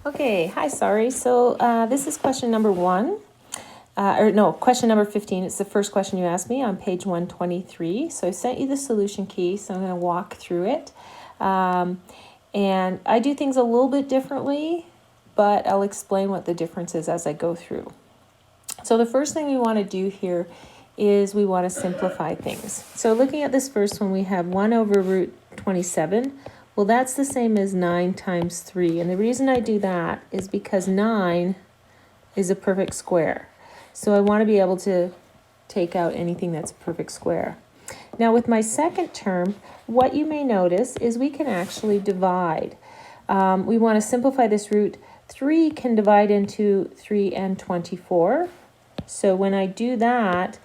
Okay, hi, sorry. So this is question number 1. Question number 15. It's the first question you asked me on page 123. So I sent you the solution key, so I'm going to walk through it. And I do things a little bit differently, but I'll explain what the difference is as I go through. So the first thing we want to do here is we want to simplify things. So looking at this first one, we have 1 over root 27. Well, that's the same as 9 times 3. And the reason I do that is because 9 is a perfect square. So I want to be able to take out anything that's a perfect square. Now with my second term, what you may notice is we can actually divide. We want to simplify this root. 3 can divide into 3 and 24. So when I do that,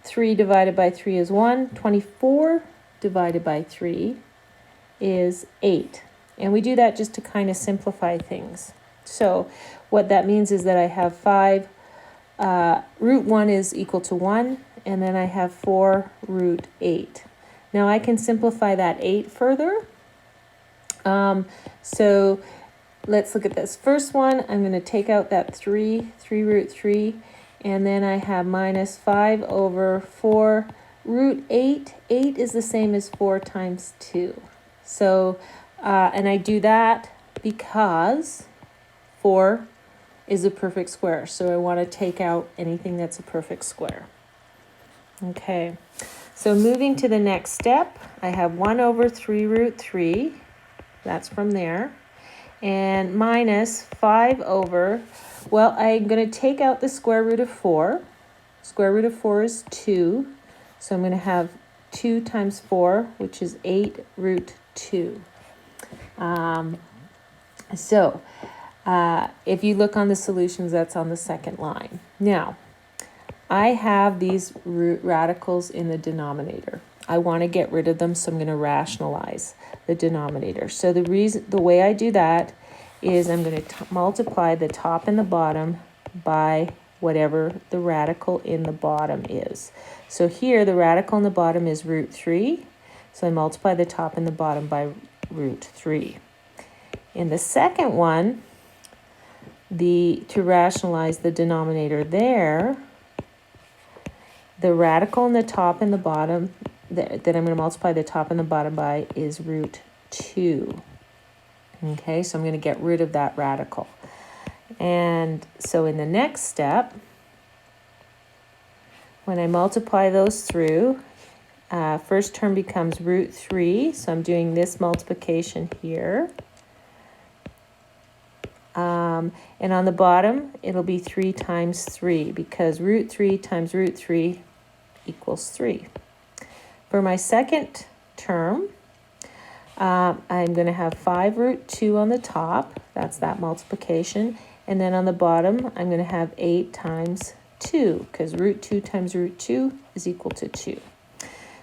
3 divided by 3 is 1. 24 divided by 3 is 8. And we do that just to kind of simplify things. So what that means is that I have 5, root 1 is equal to 1, and then I have 4 root 8. Now I can simplify that 8 further. So let's look at this first one. I'm going to take out that 3 root 3, and then I have minus 5 over 4 root 8. 8 is the same as 4 times 2. So, and I do that because 4 is a perfect square. So I want to take out anything that's a perfect square. Okay, so moving to the next step, I have 1 over 3 root 3. That's from there. And minus 5 over, well, I'm going to take out the square root of 4. Square root of 4 is 2. So I'm going to have 2 times 4, which is 8 root 2. If you look on the solutions, that's on the second line. Now, I have these root radicals in the denominator. I want to get rid of them, so I'm going to rationalize the denominator. So the way I do that is I'm going to multiply the top and the bottom by whatever the radical in the bottom is. So here, the radical in the bottom is root 3. So I multiply the top and the bottom by root 3. In the second one, to rationalize the denominator there, the radical in the top and the bottom that I'm going to multiply the top and the bottom by is root 2. Okay, so I'm going to get rid of that radical. And so in the next step, when I multiply those through, first term becomes root 3. So I'm doing this multiplication here. And on the bottom, it'll be 3 times 3 because root 3 times root 3 equals 3. For my second term, I'm going to have 5 root 2 on the top. That's that multiplication. And then on the bottom, I'm going to have 8 times 2 because root 2 times root 2 is equal to 2.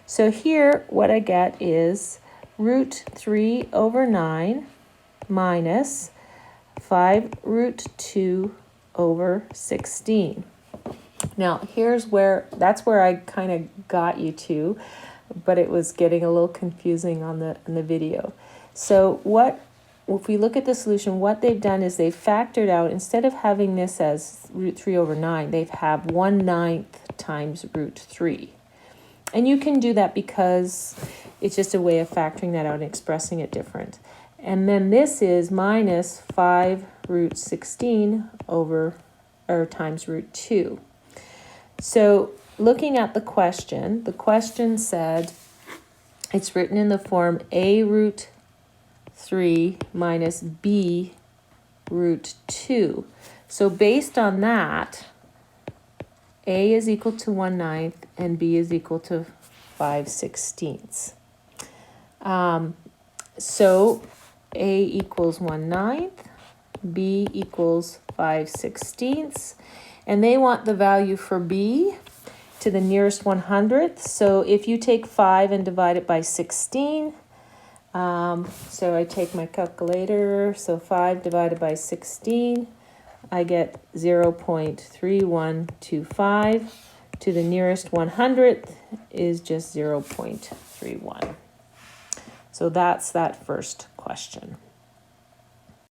So here, what I get is root 3 over 9 minus 5 root 2 over 16. Now, that's where I kind of got you to, but it was getting a little confusing on the video. So if we look at the solution, what they've done is they've factored out, instead of having this as root 3 over 9, they've have 1/9 times root 3. And you can do that because it's just a way of factoring that out and expressing it different. And then this is minus 5 root 16 times root 2. So looking at the question said, it's written in the form a root 3 minus b root 2. So based on that, a is equal to 1/9 and b is equal to 5/16. So a equals 1/9, b equals 5/16, and they want the value for b to the nearest 100th. So if you take 5 and divide it by 16, so I take my calculator, so 5 divided by 16, I get 0.3125. To the nearest 100th is just 0.31. So that's that first question.